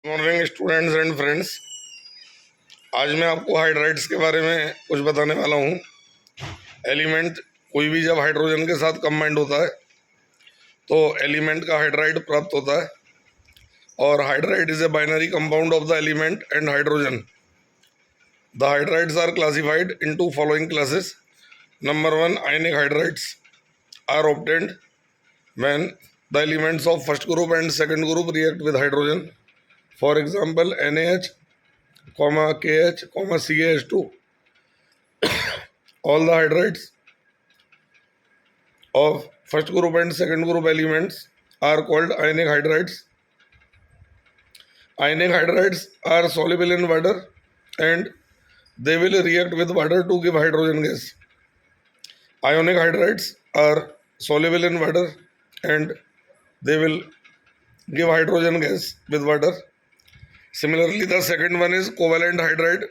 Morning students and friends. आज मैं आपको हाइड्राइड्स के बारे में कुछ बताने वाला हूँ। एलिमेंट कोई भी जब हाइड्रोजन के साथ कंबाइंड होता है तो एलिमेंट का हाइड्राइड प्राप्त होता है। और hydride is a binary compound of the element and hydrogen. The hydrides are classified into following classes. Number 1, ionic hydrides are obtained when the elements of first group and second group react with hydrogen. For example NaH, KH, CaH2. All the hydrides of first group and second group elements are called ionic hydrides. Ionic hydrides are soluble in water and they will react with water to give hydrogen gas. Ionic hydrides are soluble in water and they will give hydrogen gas with water. Similarly, the second one is covalent hydride,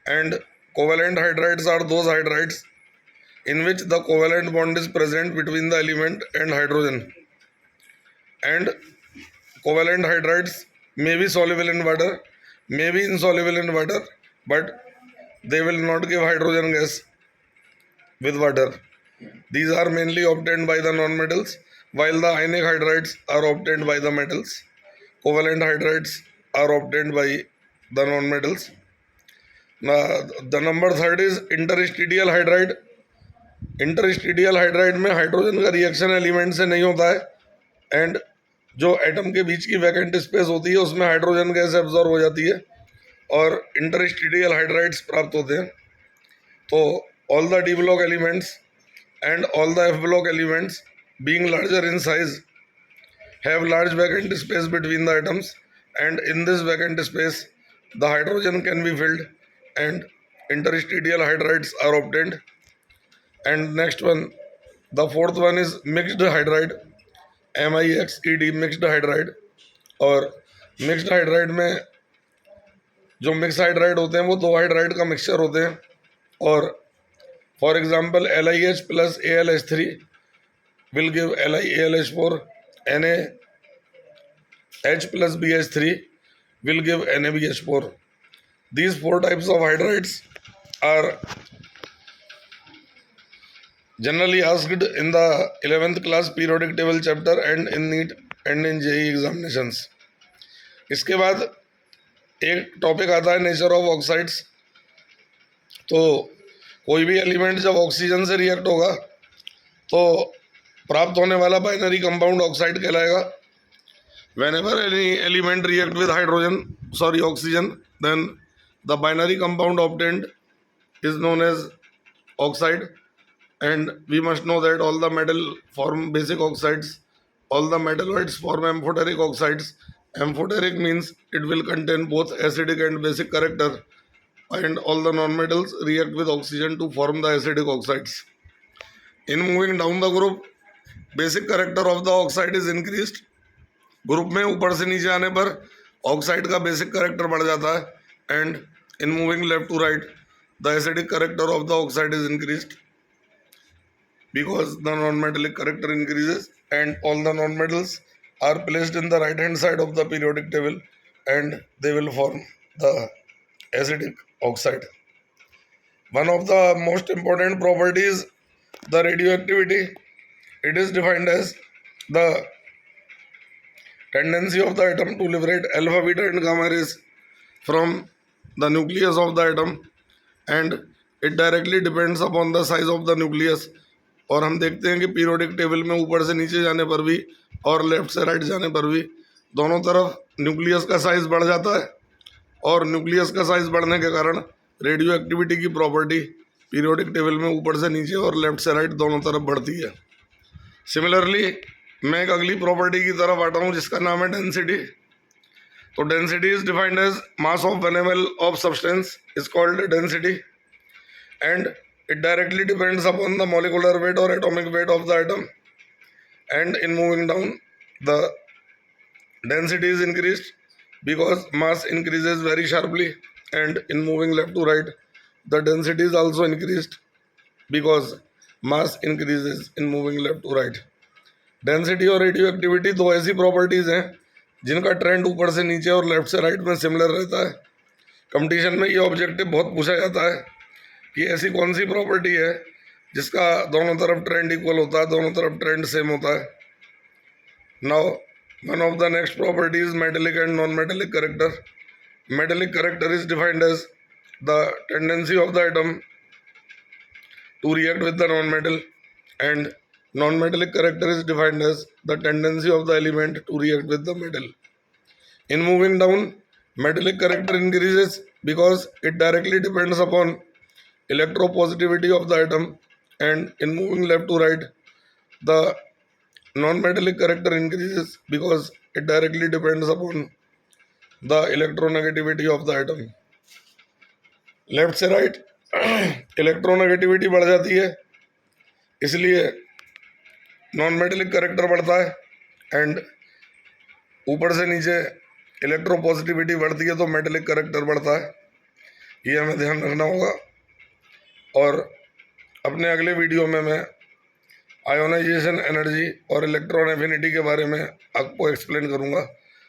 and covalent hydrides are those hydrides in which the covalent bond is present between the element and hydrogen. And covalent hydrides may be soluble in water, may be insoluble in water, but they will not give hydrogen gas with water. These are mainly obtained by the non-metals, while the ionic hydrides are obtained by the metals. Covalent hydrides are obtained by the non-metals. Now, the number 3 is interstitial hydride. इंटरस्टिडियल hydride में hydrogen का reaction element से नहीं होता है and जो atom के बीच की vacant space होती है उसमें हाइड्रोजन गैस एब्जॉर्ब हो जाती है और इंटरस्टिडियल हाइड्राइड्स प्राप्त होते हैं। तो all the D block elements and all the F block elements being larger in size have large vacant space between the atoms and in this vacant space the hydrogen can be filled and interstitial hydrides are obtained. And next one, the fourth one is mixed hydride, MIXED, mixed hydride। और mixed hydride में जो mix hydride होते हैं वो दो hydride का mixture होते हैं। और for example LiH plus AlH3 will give LiAlH4, NaH plus BH3 will give NaBH4। These four types of hydrides are generally asked in the 11th class periodic table chapter and in NEET and in JEE examinations। इसके बाद एक topic आता है nature of oxides. तो कोई भी element जब oxygen से रिएक्ट होगा तो प्राप्त होने वाला बाइनरी कंपाउंड ऑक्साइड कहलाएगा। whenever any element react with oxygen, then the binary compound obtained is known as oxide। And we must know that all the metal form basic oxides, all the metalloids form amphoteric oxides। Amphoteric means it will contain both acidic and basic character, and all the non-metals react with oxygen to form the acidic oxides। In moving down the group, basic character of the oxide is increased। Group में ऊपर से नीचे आने पर oxide का basic character बढ़ जाता है and in moving left to right the acidic character of the oxide is increased because the non-metallic character increases and all the non-metals are placed in the right hand side of the periodic table and they will form the acidic oxide। One of the most important properties, the radioactivity, it is defined as the tendency of the atom to liberate alpha, beta and gamma rays from the nucleus of the atom, and it directly depends upon the size of the nucleus। और हम देखते हैं कि periodic table में ऊपर से नीचे जाने पर भी और लेफ्ट से राइट जाने पर भी दोनों तरफ न्यूक्लियस का साइज बढ़ जाता है और न्यूक्लियस का साइज बढ़ने के कारण रेडियो एक्टिविटी की प्रॉपर्टी पीरियोडिक टेबल में ऊपर से नीचे और लेफ्ट से राइट दोनों तरफ बढ़ती है। सिमिलरली मैं एक अगली प्रॉपर्टी की तरफ आता हूँ जिसका नाम है डेंसिटी। तो density is defined as mass of one ml of substance is called density and it directly depends upon the molecular weight or atomic weight of the atom, and in moving down the density is increased because mass increases very sharply, and in moving left to right the density is also increased because mass increases in moving left to right। Density और radio activity दो ऐसी properties हैं जिनका trend ऊपर से नीचे और left से राइट में सिमिलर रहता है। कंपटीशन में ये ऑब्जेक्टिव बहुत पूछा जाता है कि ऐसी कौन सी प्रॉपर्टी है जिसका दोनों तरफ ट्रेंड इक्वल होता है, दोनों तरफ ट्रेंड सेम होता है। Now one of the next property is metallic and non metallic character. Metallic character is defined as the tendency of the atom to react with the non-metal, and non-metallic character is defined as the tendency of the element to react with the metal. In moving down, metallic character increases because it directly depends upon electropositivity of the atom, and in moving left to right, the non-metallic character increases because it directly depends upon the electronegativity of the atom. Left से right electronegativity बढ़ जाती है, इसलिए non metallic character बढ़ता है, and ऊपर से नीचे इलेक्ट्रोपॉजिटिविटी बढ़ती है तो मेटेलिक करेक्टर बढ़ता है। ये हमें ध्यान रखना होगा। और अपने अगले वीडियो में मैं आयोनाइजेशन एनर्जी और इलेक्ट्रॉन एफिनिटी के बारे में आपको एक्सप्लेन करूँगा,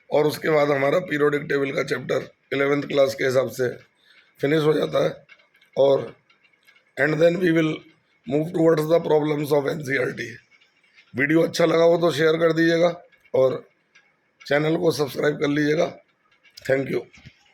और उसके बाद हमारा पीरियोडिक टेबल का चैप्टर 11th क्लास के हिसाब से फिनिश हो जाता है, और and then we will move towards the problems of NCERT. Video अच्छा लगा हो तो शेयर कर दीजिएगा और चैनल को सब्सक्राइब कर लीजिएगा। Thank you.